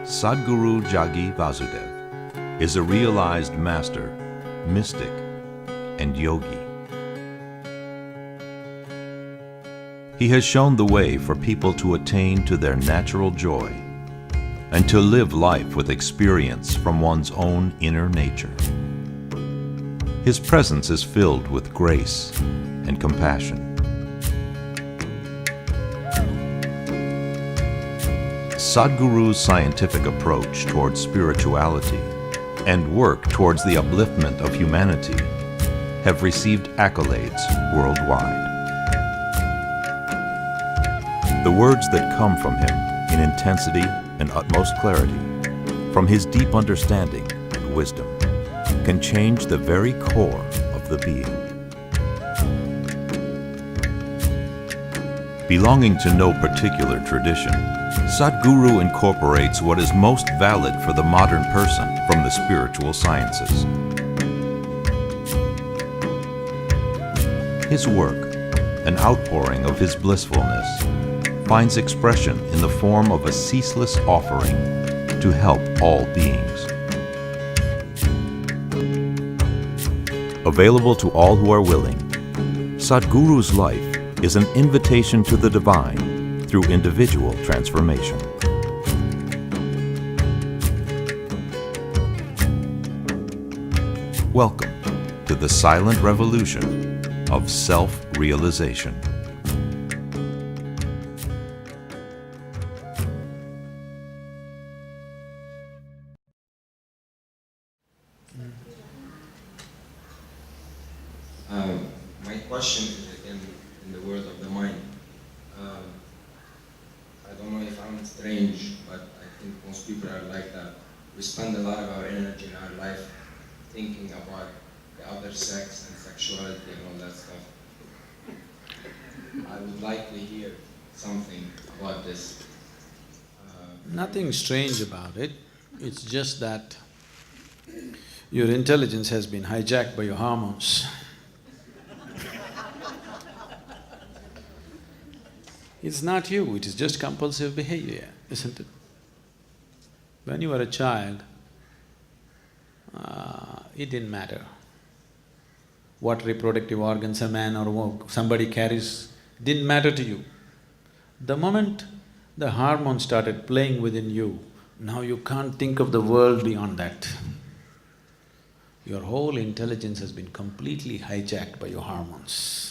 Sadhguru Jagi Vasudev is a realized master, mystic, and yogi. He has shown the way for people to attain to their natural joy and to live life with experience from one's own inner nature. His presence is filled with grace and compassion. Sadhguru's scientific approach towards spirituality and work towards the upliftment of humanity have received accolades worldwide. The words that come from him in intensity and utmost clarity, from his deep understanding and wisdom, can change the very core of the being. Belonging to no particular tradition, Sadhguru incorporates what is most valid for the modern person from the spiritual sciences. His work, an outpouring of his blissfulness, finds expression in the form of a ceaseless offering to help all beings. Available to all who are willing, Sadhguru's life is an invitation to the divine through individual transformation. Welcome to the silent revolution of self-realization. My question is again in the world of the mind. I don't know if I'm strange, but I think most people are like that. We spend a lot of our energy in our life thinking about the other sex and sexuality and all that stuff. I would like to hear something about this. Nothing strange about it, it's just that your intelligence has been hijacked by your hormones. It's not you, it is just compulsive behavior, isn't it? When you were a child, it didn't matter what reproductive organs a man or somebody carries, didn't matter to you. The moment the hormone started playing within you, now you can't think of the world beyond that. Your whole intelligence has been completely hijacked by your hormones.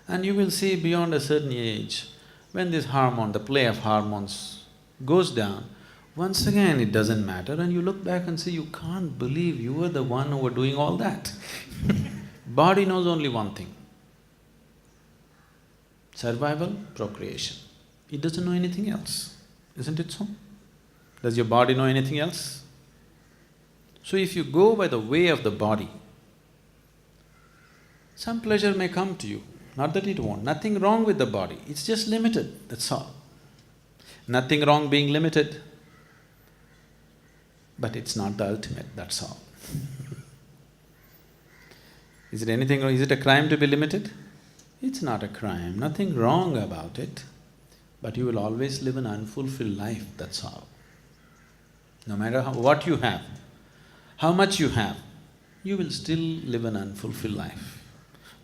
And you will see beyond a certain age, when this hormone, the play of hormones goes down, once again it doesn't matter and you look back and say, you can't believe you were the one who were doing all that. Body knows only one thing: survival, procreation. It doesn't know anything else, isn't it so? Does your body know anything else? So if you go by the way of the body, some pleasure may come to you, not that it won't, nothing wrong with the body, it's just limited, that's all. Nothing wrong being limited, but it's not the ultimate, that's all. Is it anything wrong? Is it a crime to be limited? It's not a crime, nothing wrong about it, but you will always live an unfulfilled life, that's all. No matter what you have, how much you have, you will still live an unfulfilled life.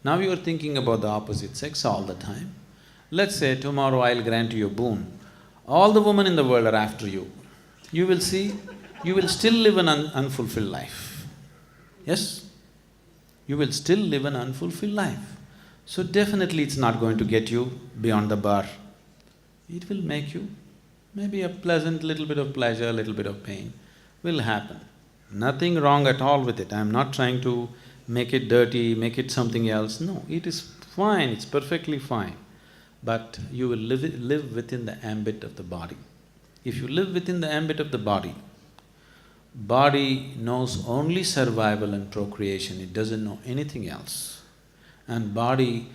Now you are thinking about the opposite sex all the time. Let's say tomorrow I'll grant you a boon. All the women in the world are after you. You will see, you will still live an unfulfilled life. Yes? You will still live an unfulfilled life. So definitely it's not going to get you beyond the bar. It will make you maybe a pleasant little bit of pleasure, a little bit of pain will happen. Nothing wrong at all with it. I'm not trying to make it dirty, make it something else. No, it is fine, it's perfectly fine. But you will live within the ambit of the body. If you live within the ambit of the body, body knows only survival and procreation, it doesn't know anything else. And body,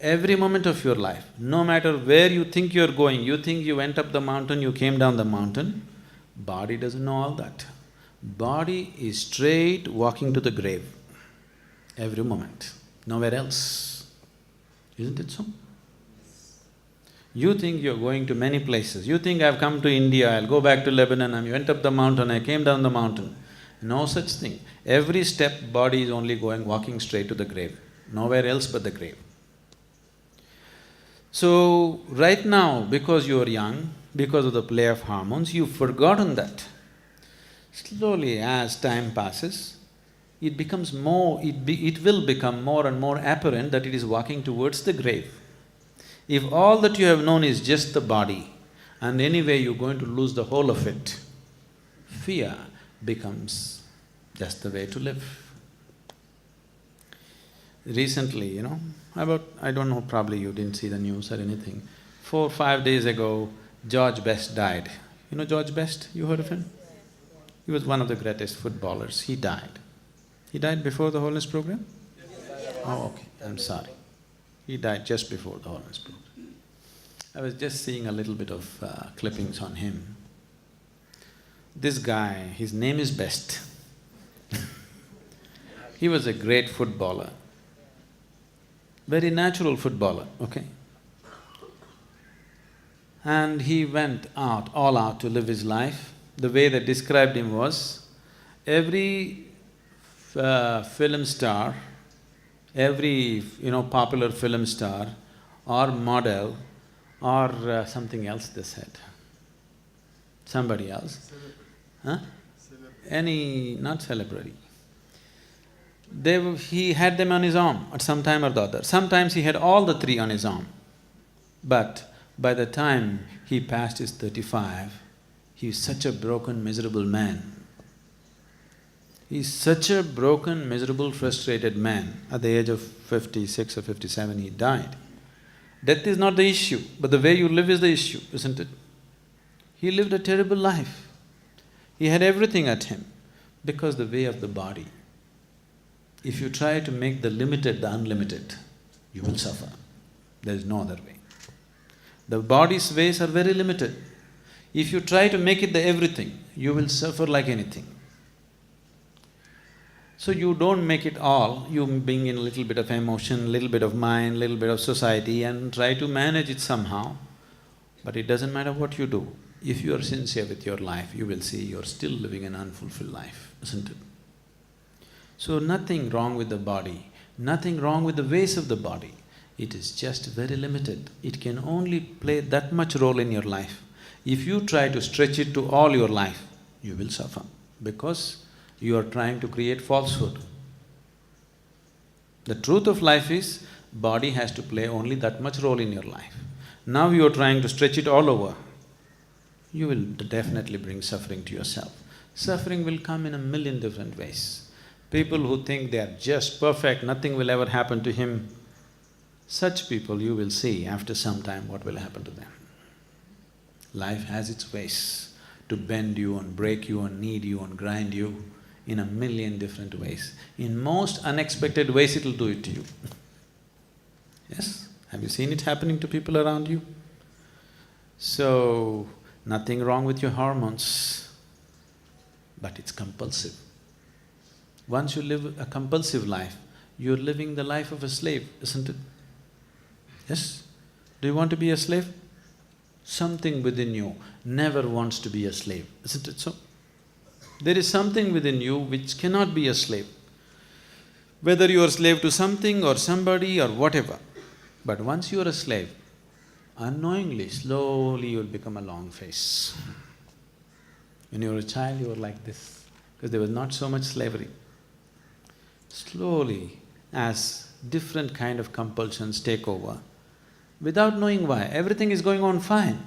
every moment of your life, no matter where you think you're going, you think you went up the mountain, you came down the mountain, body doesn't know all that. Body is straight walking to the grave, every moment, nowhere else. Isn't it so? You think you're going to many places. You think I've come to India, I'll go back to Lebanon, I went up the mountain, I came down the mountain. No such thing. Every step, body is only walking straight to the grave, nowhere else but the grave. So, right now, because you're young, because of the play of hormones, you've forgotten that. Slowly, as time passes, it becomes more… it will become more and more apparent that it is walking towards the grave. If all that you have known is just the body, and anyway you're going to lose the whole of it, fear becomes just the way to live. Recently, I don't know, probably you didn't see the news or anything. 4-5 days ago, George Best died. You know George Best? You heard of him? He was one of the greatest footballers. He died. He died before the Holiness program? Oh, okay, I'm sorry. He died just before the Holiness program. I was just seeing a little bit of clippings on him. This guy, his name is Best. He was a great footballer, very natural footballer, okay? And he went out, all out to live his life. The way they described him was, every film star, every popular film star or model or something else they said, somebody else, huh? Not celebrity. He had them on his arm at some time or the other. Sometimes he had all the three on his arm. But by the time he passed his 35, he was such a broken, miserable man. He's such a broken, miserable, frustrated man. At the age of 56 or 57, he died. Death is not the issue, but the way you live is the issue, isn't it? He lived a terrible life. He had everything at him because the way of the body. If you try to make the limited the unlimited, you will suffer. There is no other way. The body's ways are very limited. If you try to make it the everything, you will suffer like anything. So you don't make it all, you bring in a little bit of emotion, little bit of mind, little bit of society and try to manage it somehow. But it doesn't matter what you do. If you are sincere with your life, you will see you're still living an unfulfilled life, isn't it? So nothing wrong with the body, nothing wrong with the ways of the body. It is just very limited. It can only play that much role in your life. If you try to stretch it to all your life, you will suffer because you are trying to create falsehood. The truth of life is, body has to play only that much role in your life. Now you are trying to stretch it all over, you will definitely bring suffering to yourself. Suffering will come in a million different ways. People who think they are just perfect, nothing will ever happen to him, such people you will see after some time what will happen to them. Life has its ways to bend you and break you and knead you and grind you in a million different ways. In most unexpected ways it'll do it to you. Yes? Have you seen it happening to people around you? So, nothing wrong with your hormones, but it's compulsive. Once you live a compulsive life, you're living the life of a slave, isn't it? Yes? Do you want to be a slave? Something within you never wants to be a slave, isn't it so? There is something within you which cannot be a slave. Whether you are a slave to something or somebody or whatever, but once you are a slave, unknowingly, slowly you'll become a long face. When you were a child, you were like this, because there was not so much slavery. Slowly, as different kind of compulsions take over, without knowing why, everything is going on fine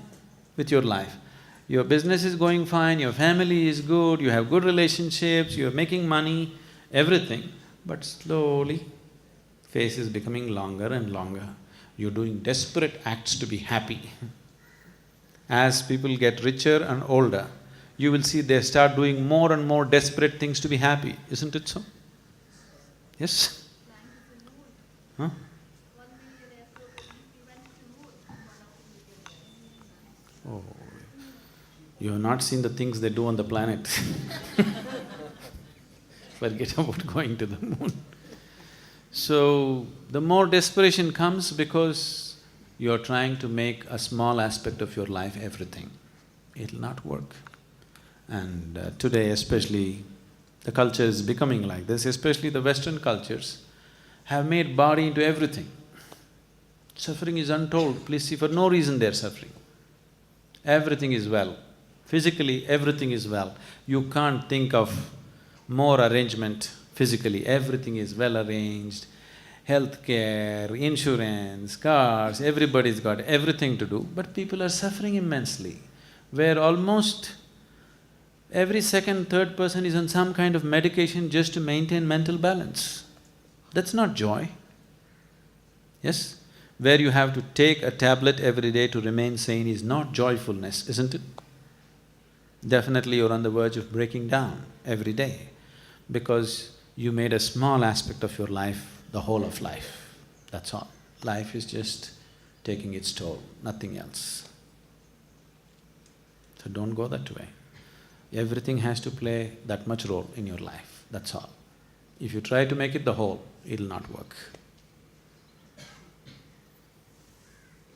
with your life. Your business is going fine, your family is good, you have good relationships, you're making money, everything. But slowly, face is becoming longer and longer. You're doing desperate acts to be happy. As people get richer and older, you will see they start doing more and more desperate things to be happy, isn't it so? Yes? Huh? Oh, you have not seen the things they do on the planet. Forget about going to the moon. So, the more desperation comes because you're trying to make a small aspect of your life everything. It'll not work. And today especially, the culture is becoming like this, especially the Western cultures have made body into everything. Suffering is untold, please see, for no reason they're suffering. Everything is well. Physically, everything is well. You can't think of more arrangement physically, everything is well arranged. Healthcare, insurance, cars, everybody's got everything to do, but people are suffering immensely, where almost every second, third person is on some kind of medication just to maintain mental balance. That's not joy. Yes? Where you have to take a tablet every day to remain sane is not joyfulness, isn't it? Definitely you're on the verge of breaking down every day because you made a small aspect of your life the whole of life, that's all. Life is just taking its toll, nothing else. So don't go that way. Everything has to play that much role in your life, that's all. If you try to make it the whole, it'll not work.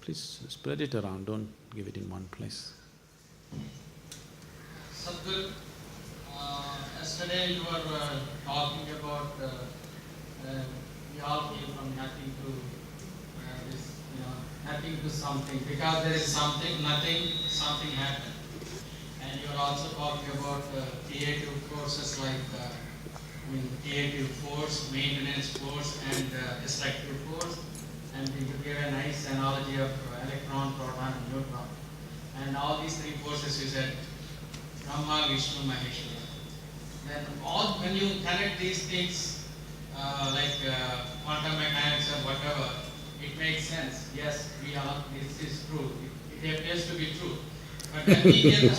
Please spread it around, don't give it in one place. Sadhguru, yesterday you were talking about we all came from nothing to this, nothing to something. Because there is something, nothing, something happened. And you are also talking about creative forces like creative force, maintenance force, and destructive force. And you gave a nice analogy of electron, proton, and neutron. And all these three forces you said Brahma, Vishnu, Maheshwara. Then when you connect these things like quantum mechanics or whatever, it makes sense. Yes, this is true. It appears to be true. But when we hear the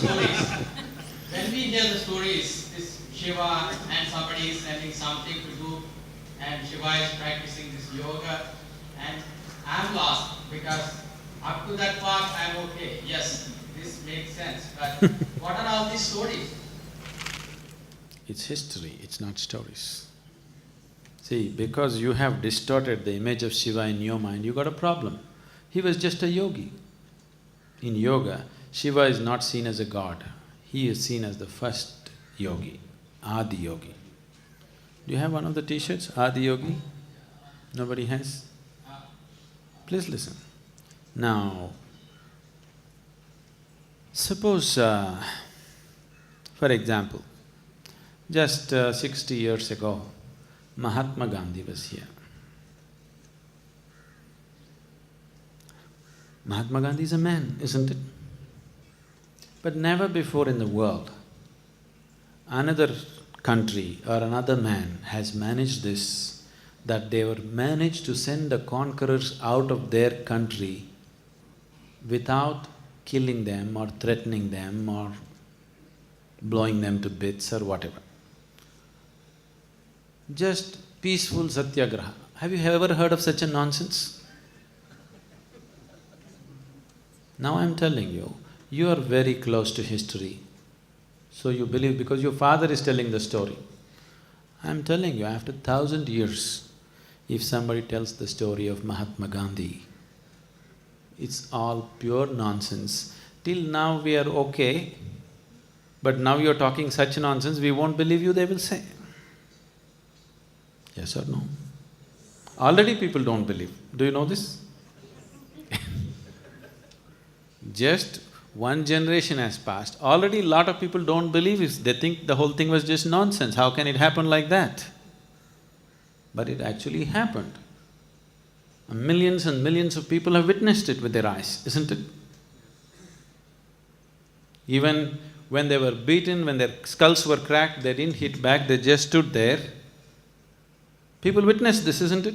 stories, this Shiva and somebody is sending something to do, and Shiva is practicing this yoga, and I'm lost because up to that part I'm okay. Yes, this makes sense. But what are all these stories? It's history, it's not stories. See, because you have distorted the image of Shiva in your mind, you got a problem. He was just a yogi. In yoga, Shiva is not seen as a god, he is seen as the first yogi, Adi Yogi. Do you have one of the t-shirts, Adi Yogi? Nobody has? Please listen. Now, suppose, for example, just 60 years ago, Mahatma Gandhi was here. Mahatma Gandhi is a man, isn't it? But never before in the world, another country or another man has managed this, that they were managed to send the conquerors out of their country without killing them or threatening them or blowing them to bits or whatever. Just peaceful satyagraha. Have you ever heard of such a nonsense? Now I'm telling you, you are very close to history, so you believe because your father is telling the story. I'm telling you, after 1,000 years, if somebody tells the story of Mahatma Gandhi, it's all pure nonsense. Till now we are okay, but now you're talking such nonsense, we won't believe you, they will say. Yes or no? Already people don't believe. Do you know this? Just one generation has passed, already lot of people don't believe it. They think the whole thing was just nonsense. How can it happen like that? But it actually happened. Millions and millions of people have witnessed it with their eyes, isn't it? Even when they were beaten, when their skulls were cracked, they didn't hit back, they just stood there. People witnessed this, isn't it?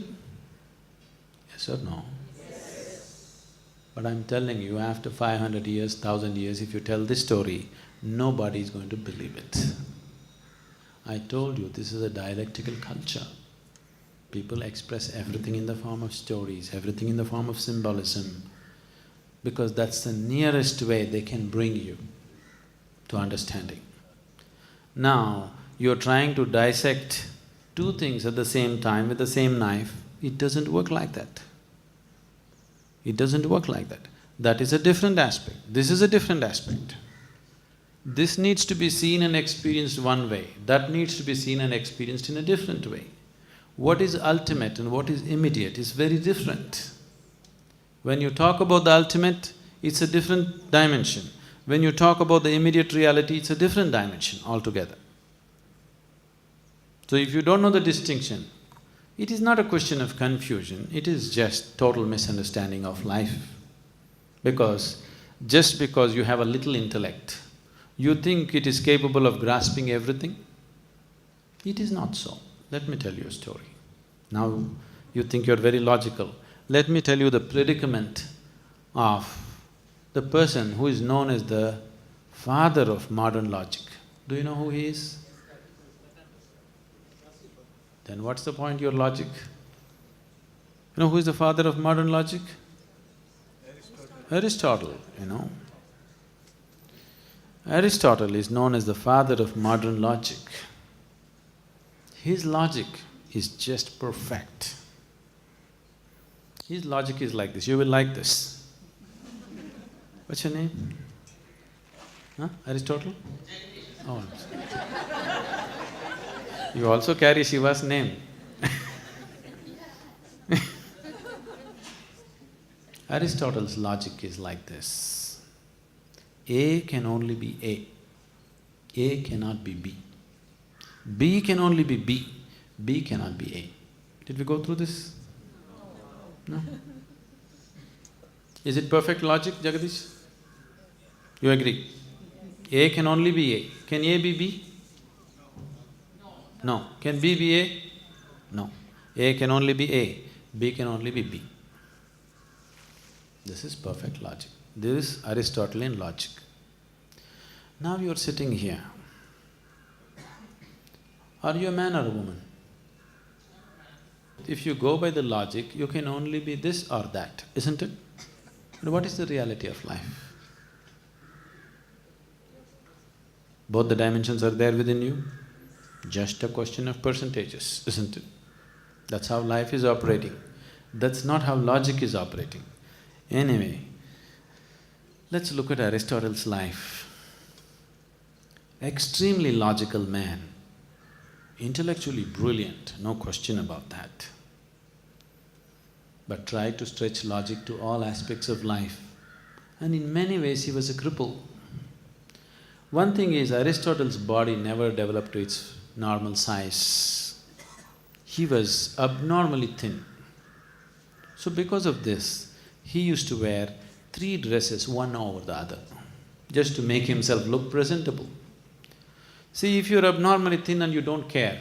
Yes or no? Yes. But I'm telling you, after 500 years, 1,000 years, if you tell this story, nobody is going to believe it. I told you, this is a dialectical culture. People express everything in the form of stories, everything in the form of symbolism, because that's the nearest way they can bring you to understanding. Now, you're trying to dissect two things at the same time with the same knife, it doesn't work like that. It doesn't work like that. That is a different aspect. This is a different aspect. This needs to be seen and experienced one way, that needs to be seen and experienced in a different way. What is ultimate and what is immediate is very different. When you talk about the ultimate, it's a different dimension. When you talk about the immediate reality, it's a different dimension altogether. So if you don't know the distinction, it is not a question of confusion, it is just total misunderstanding of life. Just because you have a little intellect, you think it is capable of grasping everything? It is not so. Let me tell you a story. Now, you think you're very logical. Let me tell you the predicament of the person who is known as the father of modern logic. Do you know who he is? Then what's the point your logic? You know who is the father of modern logic? Aristotle, you know. Aristotle is known as the father of modern logic. His logic is just perfect. His logic is like this, you will like this. What's your name? Huh? Aristotle? Oh, I'm sorry. You also carry Shiva's name. Aristotle's logic is like this. A can only be A. A cannot be B. B can only be B. B cannot be A. Did we go through this? No? Is it perfect logic, Jagadish? You agree? A can only be A. Can A be B? No. Can B be A? No. A can only be A. B can only be B. This is perfect logic. This is Aristotelian logic. Now you're sitting here. Are you a man or a woman? If you go by the logic, you can only be this or that, isn't it? But what is the reality of life? Both the dimensions are there within you. Just a question of percentages, isn't it? That's how life is operating. That's not how logic is operating. Anyway, let's look at Aristotle's life. Extremely logical man, intellectually brilliant, no question about that. But tried to stretch logic to all aspects of life. And in many ways he was a cripple. One thing is, Aristotle's body never developed to its normal size. He was abnormally thin. So because of this, he used to wear 3 dresses, one over the other, just to make himself look presentable. See, if you're abnormally thin and you don't care,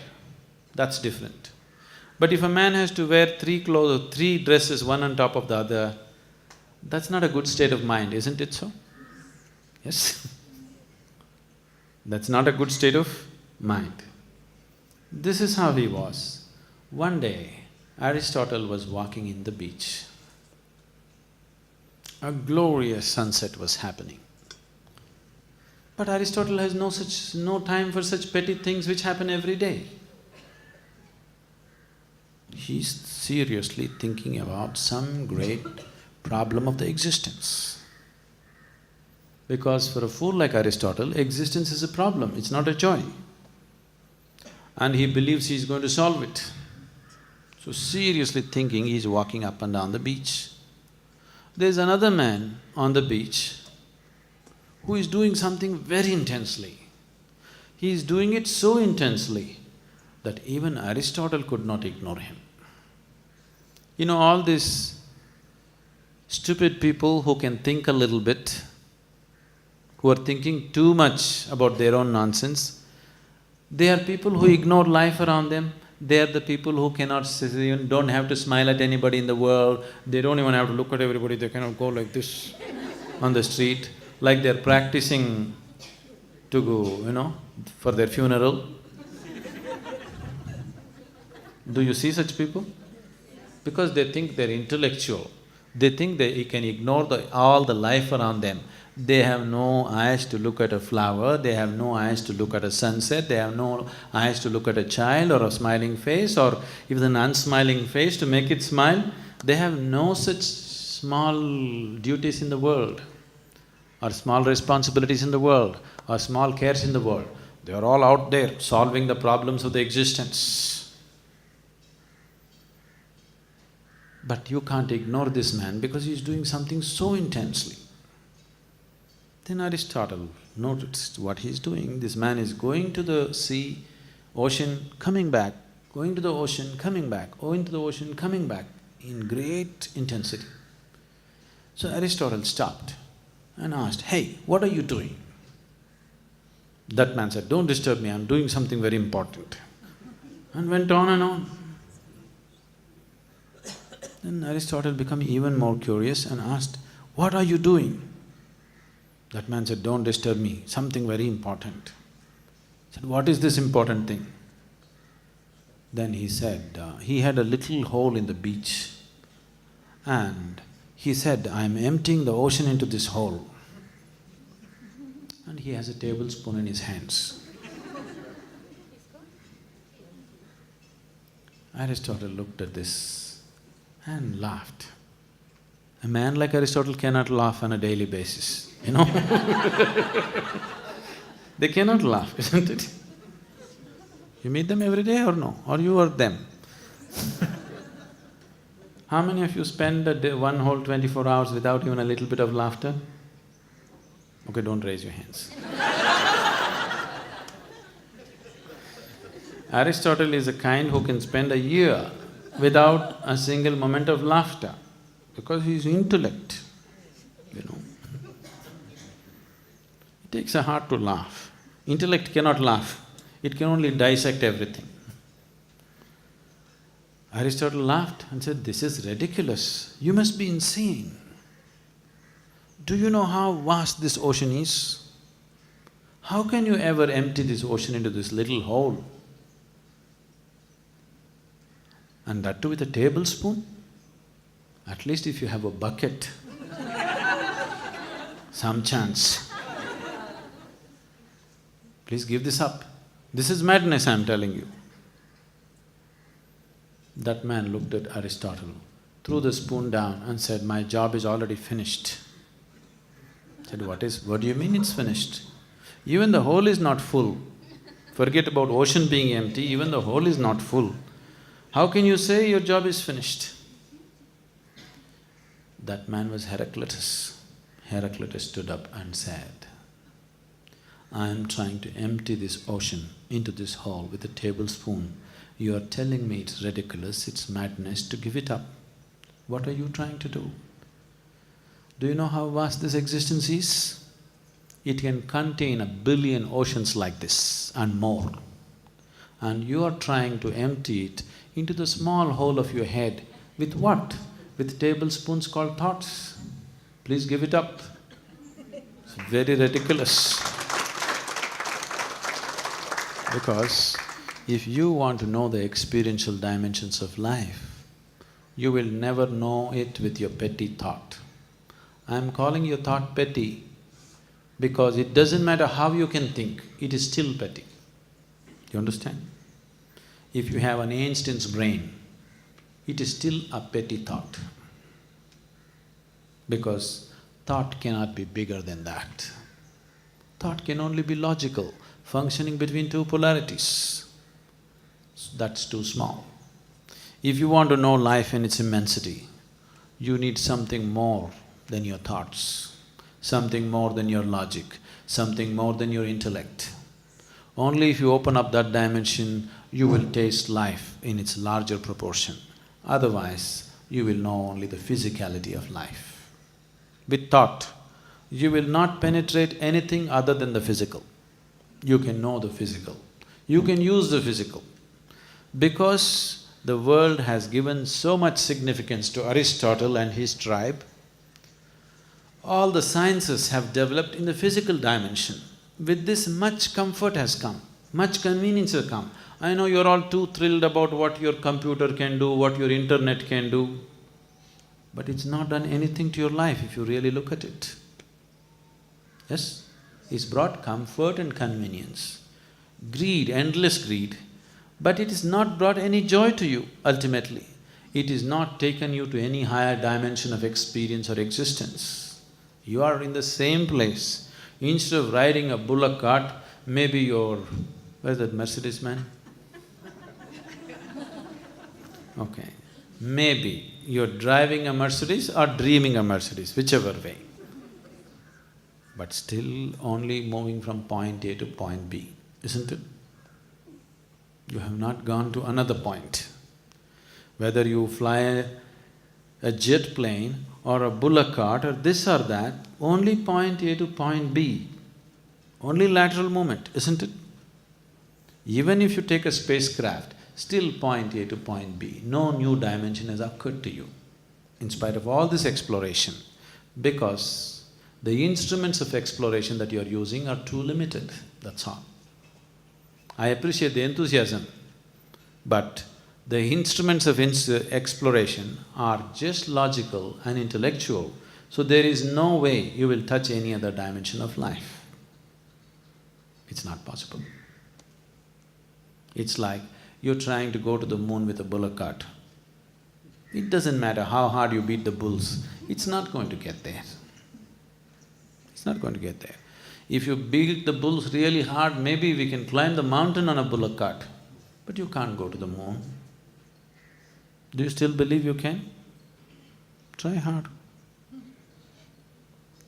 that's different. But if a man has to wear 3 clothes or 3 dresses, one on top of the other, that's not a good state of mind, isn't it so? Yes? That's not a good state of mind. This is how he was. One day, Aristotle was walking in the beach. A glorious sunset was happening. But Aristotle has no time for such petty things which happen every day. He's seriously thinking about some great problem of the existence. Because for a fool like Aristotle, existence is a problem, it's not a joy. And he believes he's going to solve it. So seriously thinking, he's walking up and down the beach. There's another man on the beach who is doing something very intensely. He is doing it so intensely that even Aristotle could not ignore him. You know, all these stupid people who can think a little bit, who are thinking too much about their own nonsense, they are people who ignore life around them. They are the people who don't have to smile at anybody in the world, they don't even have to look at everybody, they cannot go like this on the street, like they're practicing to go, for their funeral. Do you see such people? Because they think they're intellectual, they think they can ignore all the life around them. They have no eyes to look at a flower, they have no eyes to look at a sunset, they have no eyes to look at a child or a smiling face or even an unsmiling face to make it smile. They have no such small duties in the world, or small responsibilities in the world, or small cares in the world. They are all out there solving the problems of the existence. But you can't ignore this man because he's doing something so intensely. Then Aristotle noticed what he's doing. This man is going to the sea, ocean, coming back, going to the ocean, coming back, going to the ocean, coming back in great intensity. So Aristotle stopped and asked, "Hey, what are you doing?" That man said, "Don't disturb me, I'm doing something very important." And went on and on. Then Aristotle became even more curious and asked, "What are you doing?" That man said, "Don't disturb me, something very important." He said, "What is this important thing?" Then he said, he had a little hole in the beach and he said, "I'm emptying the ocean into this hole." And he has a tablespoon in his hands. Aristotle looked at this and laughed. A man like Aristotle cannot laugh on a daily basis, you know. They cannot laugh, isn't it? You meet them every day or no? Or you are them? How many of you spend a day, one whole 24 hours without even a little bit of laughter? Okay, don't raise your hands. Aristotle is the kind who can spend a year without a single moment of laughter because he is intellect, you know. It takes a heart to laugh. Intellect cannot laugh, it can only dissect everything. Aristotle laughed and said, "This is ridiculous, you must be insane. Do you know how vast this ocean is? How can you ever empty this ocean into this little hole? And that too with a tablespoon? At least if you have a bucket, some chance. Please give this up. This is madness, I'm telling you." That man looked at Aristotle, threw the spoon down and said, "My job is already finished." Said, what do you mean it's finished? Even the hole is not full. Forget about ocean being empty, even the hole is not full. How can you say your job is finished? That man was Heraclitus. Heraclitus stood up and said, "I am trying to empty this ocean into this hole with a tablespoon. You are telling me it's ridiculous, it's madness to give it up. What are you trying to do? Do you know how vast this existence is? It can contain 1 billion oceans like this and more. And you are trying to empty it into the small hole of your head with what? With tablespoons called thoughts. Please give it up. It's very ridiculous. Because if you want to know the experiential dimensions of life, you will never know it with your petty thought. I am calling your thought petty because it doesn't matter how you can think, it is still petty. You understand? If you have an Einstein's brain, it is still a petty thought. Because thought cannot be bigger than that. Thought can only be logical, functioning between two polarities. That's too small. If you want to know life in its immensity, you need something more than your thoughts, something more than your logic, something more than your intellect. Only if you open up that dimension, you will taste life in its larger proportion. Otherwise, you will know only the physicality of life. With thought, you will not penetrate anything other than the physical. You can know the physical, you can use the physical. Because the world has given so much significance to Aristotle and his tribe, all the sciences have developed in the physical dimension. With this, much comfort has come, much convenience has come. I know you're all too thrilled about what your computer can do, what your internet can do, but it's not done anything to your life if you really look at it. Yes? It's brought comfort and convenience. Greed, endless greed, but it has not brought any joy to you ultimately. It is not taken you to any higher dimension of experience or existence. You are in the same place. Instead of riding a bullock cart, maybe you're… where's that Mercedes man? Okay. Maybe you're driving a Mercedes or dreaming a Mercedes, whichever way. But still only moving from point A to point B, isn't it? You have not gone to another point. Whether you fly a jet plane or a bullock cart or this or that, only point A to point B, only lateral movement, isn't it? Even if you take a spacecraft, still point A to point B, no new dimension has occurred to you, in spite of all this exploration, because the instruments of exploration that you are using are too limited, that's all. I appreciate the enthusiasm, but the instruments of exploration are just logical and intellectual, so there is no way you will touch any other dimension of life. It's not possible. It's like you're trying to go to the moon with a bullock cart. It doesn't matter how hard you beat the bulls, it's not going to get there. It's not going to get there. If you beat the bulls really hard, maybe we can climb the mountain on a bullock cart, but you can't go to the moon. Do you still believe you can? Try hard.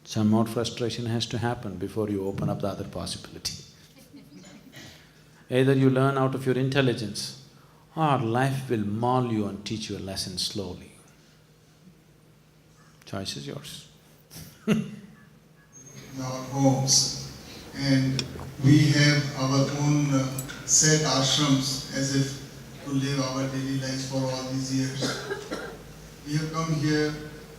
Some more frustration has to happen before you open up the other possibility. Either you learn out of your intelligence, or life will maul you and teach you a lesson slowly. Choice is yours. In our homes, and we have our own set ashrams as if to live our daily lives for all these years. We have come here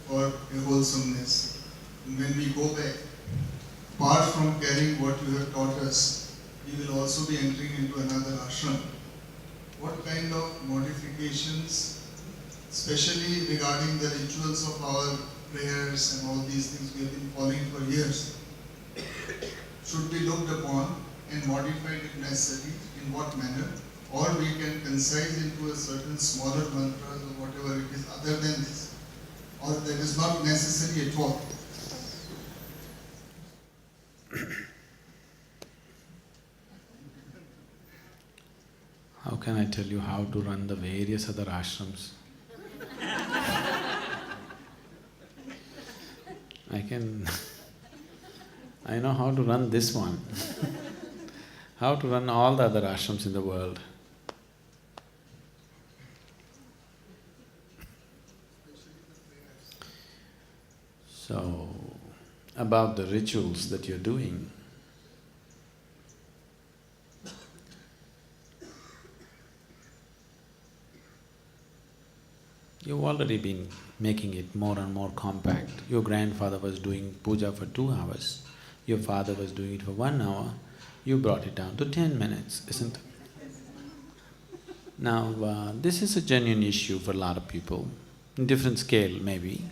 for a wholesomeness. And when we go back, apart from carrying what you have taught us, we will also be entering into another ashram. What kind of modifications, especially regarding the rituals of our prayers and all these things we have been following for years, should be looked upon and modified if necessary, in what manner? Or we can concise into a certain smaller mantras or whatever it is other than this, or that is not necessary at all. How can I tell you how to run the various other ashrams? I know how to run this one. How to run all the other ashrams in the world. So, about the rituals that you're doing, you've already been making it more and more compact. Your grandfather was doing puja for 2 hours, your father was doing it for 1 hour, you brought it down to 10 minutes, isn't it? Now, this is a genuine issue for a lot of people, in different scale maybe.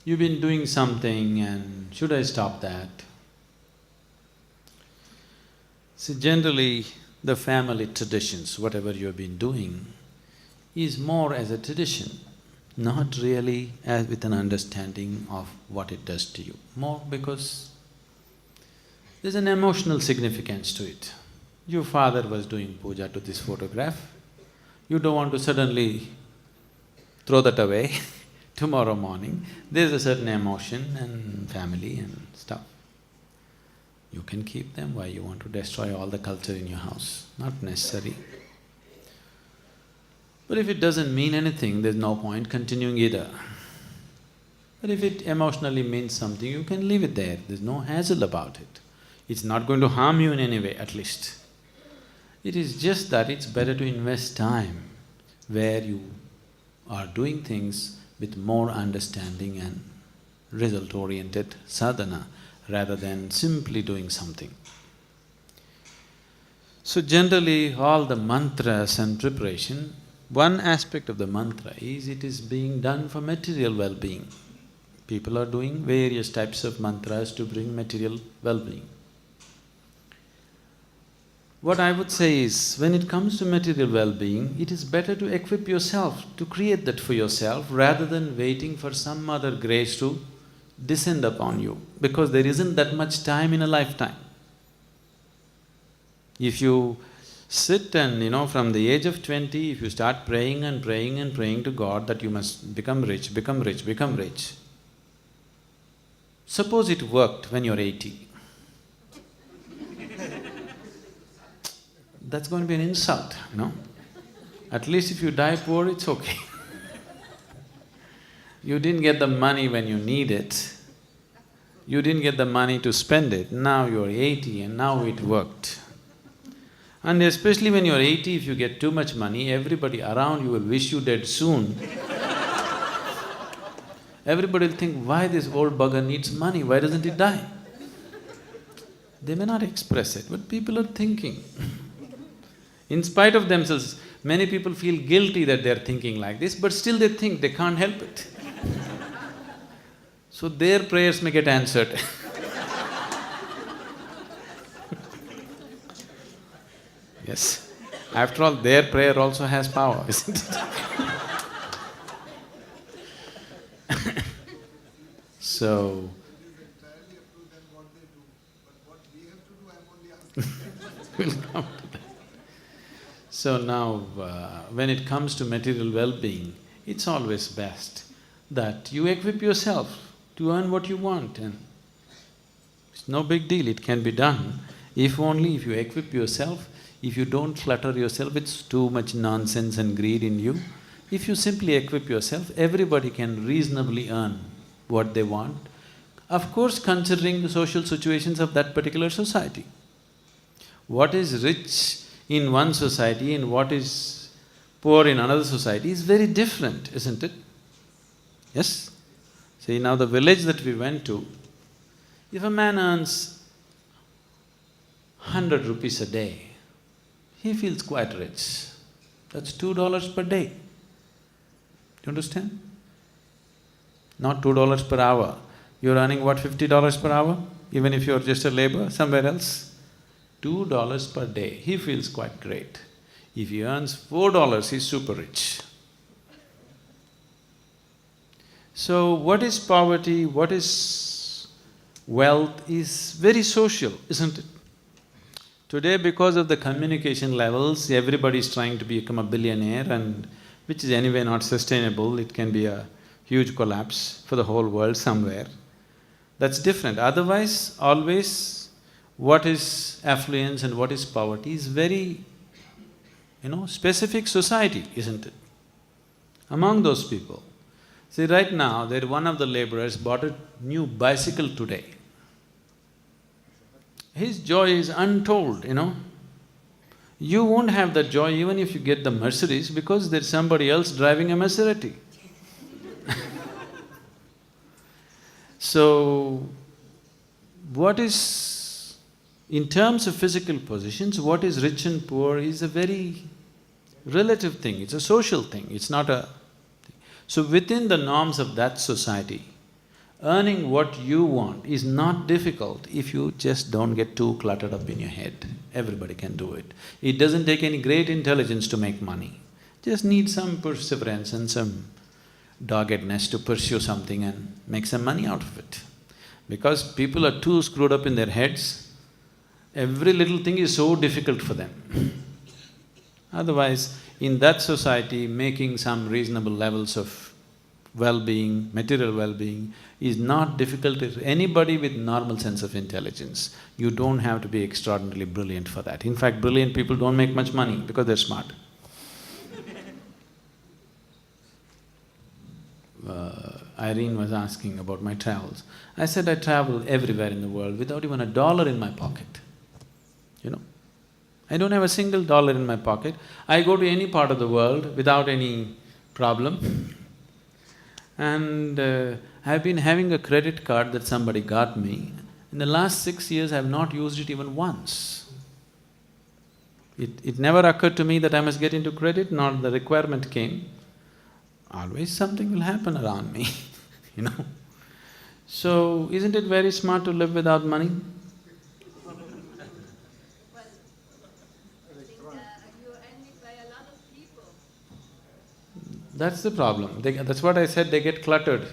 You've been doing something and should I stop that? See, generally the family traditions, whatever you've been doing, is more as a tradition, not really as with an understanding of what it does to you. More because there's an emotional significance to it. Your father was doing puja to this photograph, you don't want to suddenly throw that away tomorrow morning. There's a certain emotion and family and stuff. You can keep them, why you want to destroy all the culture in your house? Not necessary. But if it doesn't mean anything, there's no point continuing either. But if it emotionally means something, you can leave it there, there's no hassle about it. It's not going to harm you in any way, at least. It is just that it's better to invest time where you are doing things with more understanding and result-oriented sadhana rather than simply doing something. So generally, all the mantras and preparation, one aspect of the mantra is it is being done for material well-being. People are doing various types of mantras to bring material well-being. What I would say is, when it comes to material well-being, it is better to equip yourself, to create that for yourself, rather than waiting for some other grace to descend upon you, because there isn't that much time in a lifetime. If you sit and, from the age of 20, if you start praying and praying and praying to God that you must become rich, become rich, become rich, suppose it worked when you're 80. That's going to be an insult, At least if you die poor, it's okay. You didn't get the money when you need it. You didn't get the money to spend it. Now you're 80 and now it worked. And especially when you're 80, if you get too much money, everybody around you will wish you dead soon. Everybody will think, why this old bugger needs money, why doesn't he die? They may not express it, but people are thinking. In spite of themselves, many people feel guilty that they're thinking like this, but still they think, they can't help it. So their prayers may get answered. Yes. After all, their prayer also has power, isn't it? So… Entirely up to them what they do, but what we have to do, I'm only asking. We'll come to that. So now, when it comes to material well-being, it's always best that you equip yourself to earn what you want, and it's no big deal, it can be done. If only if you equip yourself, if you don't clutter yourself with too much nonsense and greed in you, if you simply equip yourself, everybody can reasonably earn what they want, of course considering the social situations of that particular society. What is rich in one society and what is poor in another society is very different, isn't it? Yes? See, now the village that we went to, if a man earns 100 rupees a day, he feels quite rich. That's $2 per day. Do you understand? Not $2 per hour. You're earning what, $50 per hour? Even if you're just a laborer somewhere else? $2 per day, he feels quite great. If he earns $4, he's super rich. So what is poverty, what is wealth is very social, isn't it? Today, because of the communication levels, everybody is trying to become a billionaire, and which is anyway not sustainable, it can be a huge collapse for the whole world somewhere. That's different. Otherwise, always what is affluence and what is poverty is very, specific society, isn't it? Among those people. See, right now, one of the laborers bought a new bicycle today. His joy is untold, You won't have that joy even if you get the Mercedes, because there's somebody else driving a Maserati. So, what is… in terms of physical positions, what is rich and poor is a very relative thing, it's a social thing, it's not a… So within the norms of that society, earning what you want is not difficult if you just don't get too cluttered up in your head. Everybody can do it. It doesn't take any great intelligence to make money. Just need some perseverance and some doggedness to pursue something and make some money out of it. Because people are too screwed up in their heads, every little thing is so difficult for them. Otherwise, in that society, making some reasonable levels of well-being, material well-being is not difficult to anybody with normal sense of intelligence. You don't have to be extraordinarily brilliant for that. In fact, brilliant people don't make much money because they're smart. Irene was asking about my travels. I said I travel everywhere in the world without even $1 in my pocket, I don't have a single dollar in my pocket. I go to any part of the world without any problem. And I've been having a credit card that somebody got me. In the last 6 years, I've not used it even once. It never occurred to me that I must get into credit, nor the requirement came. Always something will happen around me, So, isn't it very smart to live without money? you're envied by a lot of people. That's the problem. That's what I said, they get cluttered.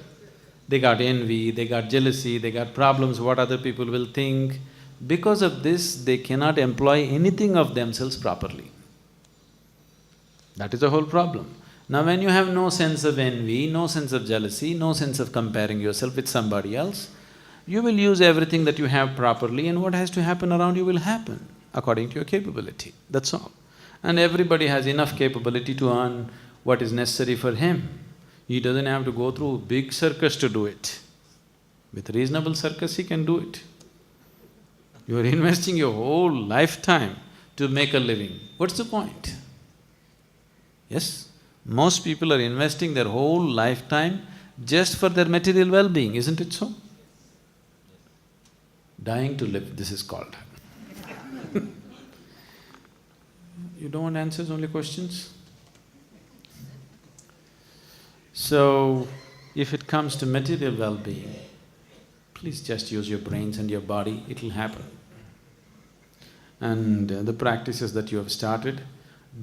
They got envy, they got jealousy, they got problems, what other people will think. Because of this, they cannot employ anything of themselves properly. That is the whole problem. Now when you have no sense of envy, no sense of jealousy, no sense of comparing yourself with somebody else, you will use everything that you have properly and what has to happen around you will happen according to your capability, that's all. And everybody has enough capability to earn what is necessary for him. He doesn't have to go through big circus to do it. With reasonable circus, he can do it. You are investing your whole lifetime to make a living. What's the point? Yes? Most people are investing their whole lifetime just for their material well-being, isn't it so? Dying to live, this is called. You don't want answers, only questions? So, if it comes to material well-being, please just use your brains and your body, it'll happen. And the practices that you have started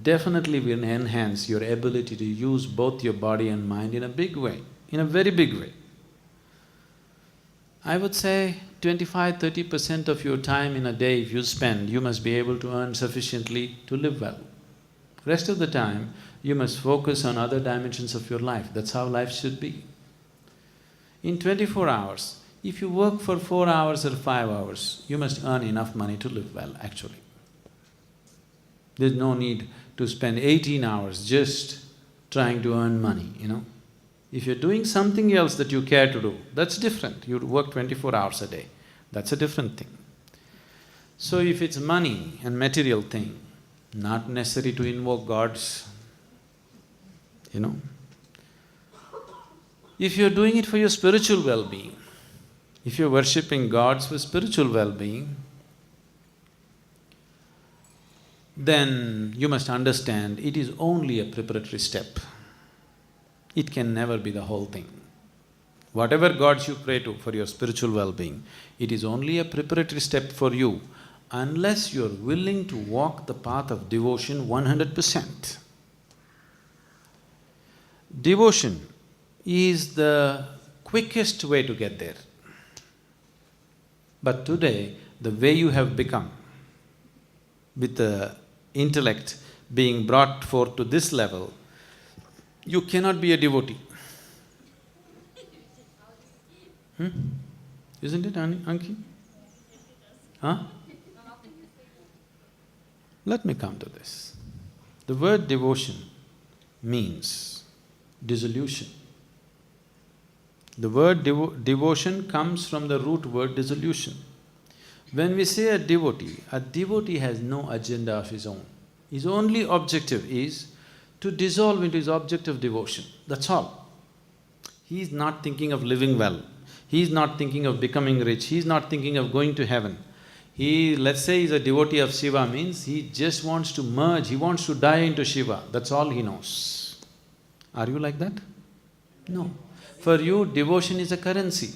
definitely will enhance your ability to use both your body and mind in a big way, in a very big way. I would say 25–30% of your time in a day if you spend, you must be able to earn sufficiently to live well. Rest of the time, you must focus on other dimensions of your life, that's how life should be. In 24 hours, if you work for 4 hours or 5 hours, you must earn enough money to live well, actually. There's no need to spend 18 hours just trying to earn money, you know. If you're doing something else that you care to do, that's different. You work 24 hours a day, that's a different thing. So if it's money and material thing, not necessary to invoke gods, you know. If you're doing it for your spiritual well-being, if you're worshipping gods for spiritual well-being, then you must understand it is only a preparatory step. It can never be the whole thing. Whatever gods you pray to for your spiritual well-being, it is only a preparatory step for you unless you're willing to walk the path of devotion 100%. Devotion is the quickest way to get there. But today, the way you have become, with the intellect being brought forth to this level, you cannot be a devotee. Isn't it, Anki? Huh? Let me come to this. The word devotion means dissolution. The word devotion comes from the root word dissolution. When we say a devotee has no agenda of his own. His only objective is to dissolve into his object of devotion, that's all. He is not thinking of living well, he is not thinking of becoming rich, he is not thinking of going to heaven. Let's say he's a devotee of Shiva means he just wants to merge, he wants to die into Shiva, that's all he knows. Are you like that? No. For you, devotion is a currency.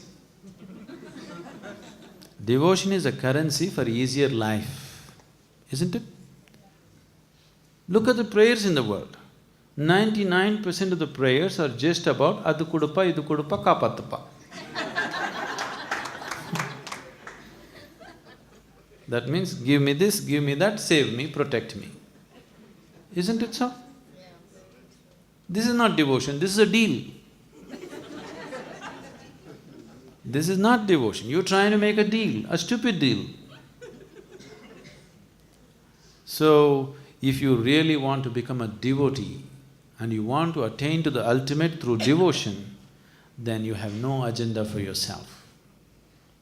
Devotion is a currency for easier life, isn't it? Look at the prayers in the world. 99% of the prayers are just about adu kudupa, idu kudupa, kapathuppa. That means, give me this, give me that, save me, protect me. Isn't it so? This is not devotion, this is a deal. This is not devotion, you're trying to make a deal, a stupid deal. So, if you really want to become a devotee and you want to attain to the ultimate through devotion, then you have no agenda for yourself.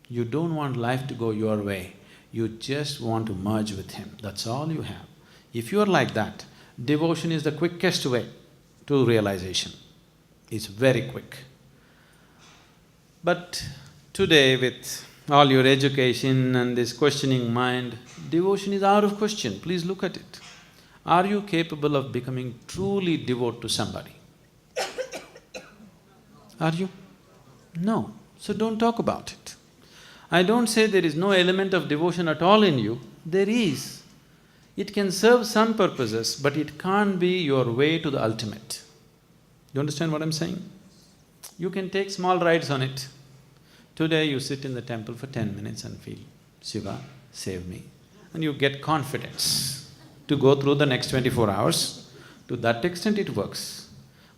You don't want life to go your way, you just want to merge with him, that's all you have. If you are like that, devotion is the quickest way to realization. It's very quick. But today with all your education and this questioning mind, devotion is out of question, please look at it. Are you capable of becoming truly devoted to somebody? Are you? No, so don't talk about it. I don't say there is no element of devotion at all in you, there is. It can serve some purposes, but it can't be your way to the ultimate. You understand what I'm saying? You can take small rides on it. Today you sit in the temple for 10 minutes and feel, Shiva, save me. And you get confidence to go through the next 24 hours. To that extent it works.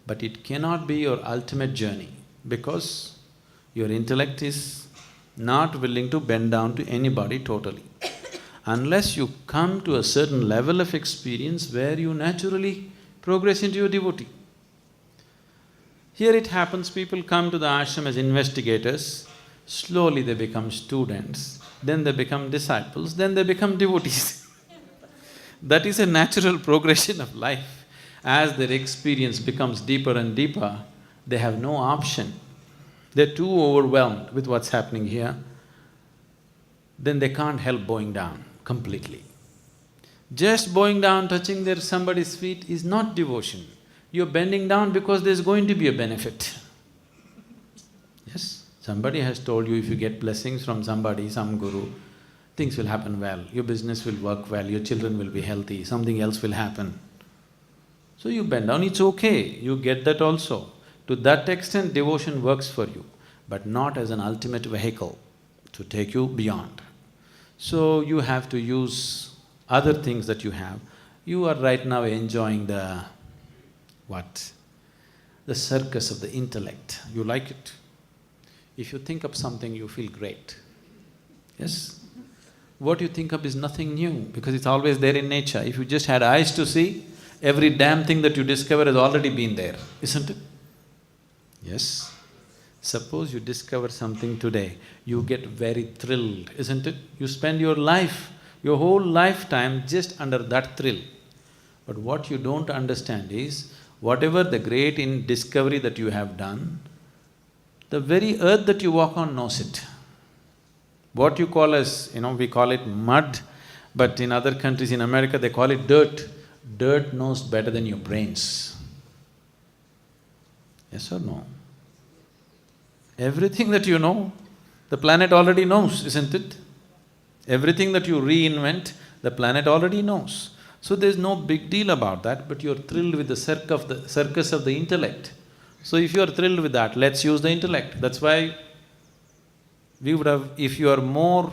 But it cannot be your ultimate journey because your intellect is not willing to bend down to anybody totally. Unless you come to a certain level of experience where you naturally progress into your devotee. Here it happens, people come to the ashram as investigators, slowly they become students, then they become disciples, then they become devotees. That is a natural progression of life. As their experience becomes deeper and deeper, they have no option. They're too overwhelmed with what's happening here, then they can't help bowing down completely. Just bowing down, touching somebody's feet is not devotion. You're bending down because there's going to be a benefit. Yes, somebody has told you if you get blessings from somebody, some guru, things will happen well, your business will work well, your children will be healthy, something else will happen. So you bend down, it's okay, you get that also. To that extent, devotion works for you, but not as an ultimate vehicle to take you beyond. So you have to use other things that you have. You are right now enjoying the… what? The circus of the intellect. You like it. If you think of something, you feel great. Yes? What you think of is nothing new because it's always there in nature. If you just had eyes to see, every damn thing that you discover has already been there, isn't it? Yes. Suppose you discover something today, you get very thrilled, isn't it? You spend your life, your whole lifetime just under that thrill. But what you don't understand is, whatever the great discovery that you have done, the very earth that you walk on knows it. What you call as, we call it mud, but in other countries, in America, they call it dirt. Dirt knows better than your brains. Yes or no? Everything that you know, the planet already knows, isn't it? Everything that you reinvent, the planet already knows. So there's no big deal about that, but you're thrilled with the circus of the intellect. So if you're thrilled with that, let's use the intellect. That's why we would have… if you are more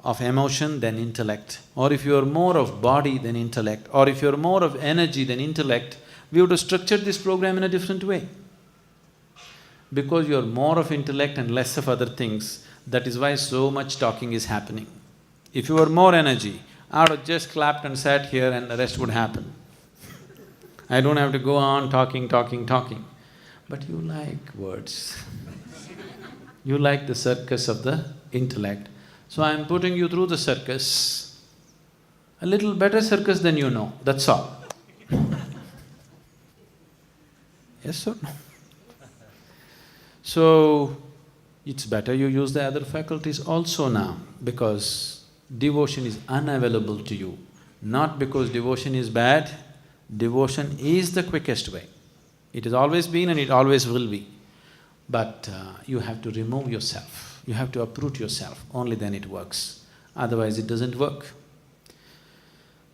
of emotion than intellect, or if you are more of body than intellect, or if you're more of energy than intellect, we would have structured this program in a different way. Because you're more of intellect and less of other things, that is why so much talking is happening. If you were more energy, I would have just clapped and sat here and the rest would happen. I don't have to go on talking. But you like words. You like the circus of the intellect. So I'm putting you through the circus, a little better circus than you know, that's all. Yes or no? So, it's better you use the other faculties also now, because devotion is unavailable to you. Not because devotion is bad, devotion is the quickest way. It has always been and it always will be. But you have to remove yourself, you have to uproot yourself, only then it works. Otherwise it doesn't work.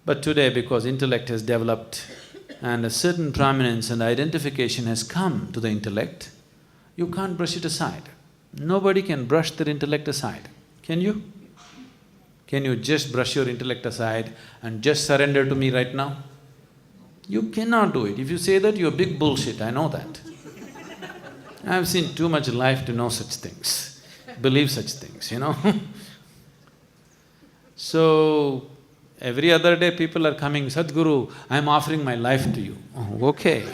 But today, because intellect has developed and a certain prominence and identification has come to the intellect, you can't brush it aside. Nobody can brush their intellect aside. Can you? Can you just brush your intellect aside and just surrender to me right now? You cannot do it. If you say that, you're big bullshit, I know that. I've seen too much life to know such things, believe such things, So, every other day people are coming, Sadhguru, I'm offering my life to you. Oh, okay.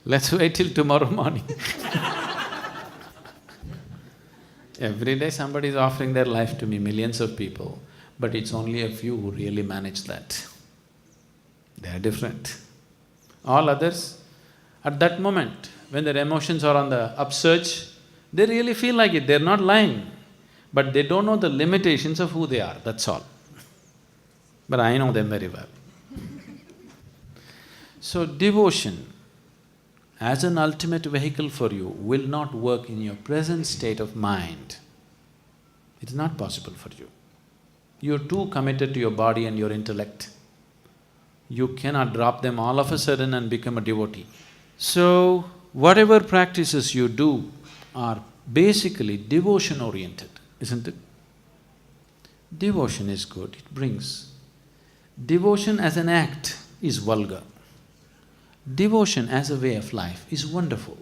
Let's wait till tomorrow morning. Every day somebody is offering their life to me, millions of people, but it's only a few who really manage that. They are different. All others, at that moment, when their emotions are on the upsurge, they really feel like it, they're not lying, but they don't know the limitations of who they are, that's all. But I know them very well. So devotion as an ultimate vehicle for you will not work in your present state of mind. It's not possible for you. You're too committed to your body and your intellect. You cannot drop them all of a sudden and become a devotee. So, whatever practices you do are basically devotion-oriented, isn't it? Devotion is good, it brings. Devotion as an act is vulgar. Devotion as a way of life is wonderful.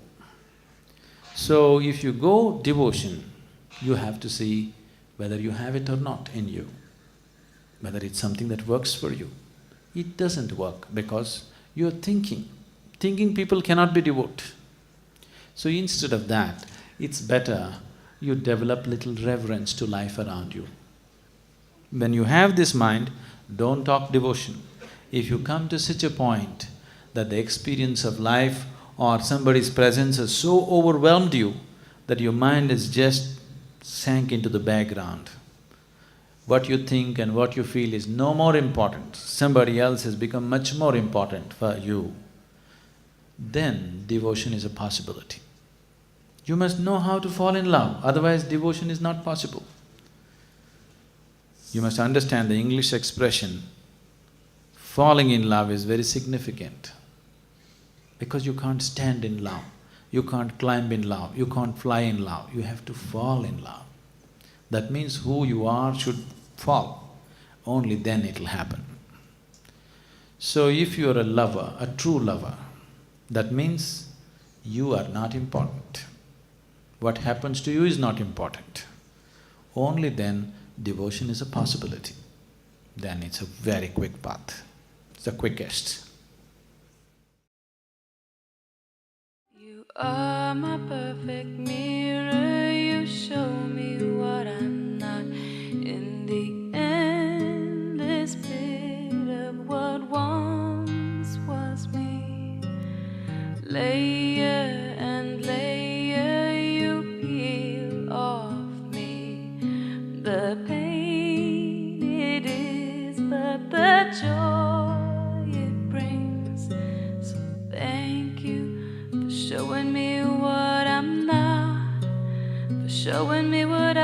So, if you go devotion, you have to see whether you have it or not in you, whether it's something that works for you. It doesn't work because you're thinking. Thinking people cannot be devout. So instead of that, it's better you develop little reverence to life around you. When you have this mind, don't talk devotion. If you come to such a point that the experience of life or somebody's presence has so overwhelmed you that your mind is just sank into the background, what you think and what you feel is no more important, somebody else has become much more important for you, then devotion is a possibility. You must know how to fall in love, otherwise devotion is not possible. You must understand the English expression, falling in love is very significant because you can't stand in love, you can't climb in love, you can't fly in love, you have to fall in love. That means who you are should fall, only then it'll happen. So if you're a lover, a true lover, that means you are not important. What happens to you is not important. Only then devotion is a possibility. Then it's a very quick path. It's the quickest. You are my perfect mirror, you show me what I'm not. In the endless pit of what once was me, layer and layer you peel off me. The pain it is, but the joy it brings. So thank you for showing me what I'm not, for showing me what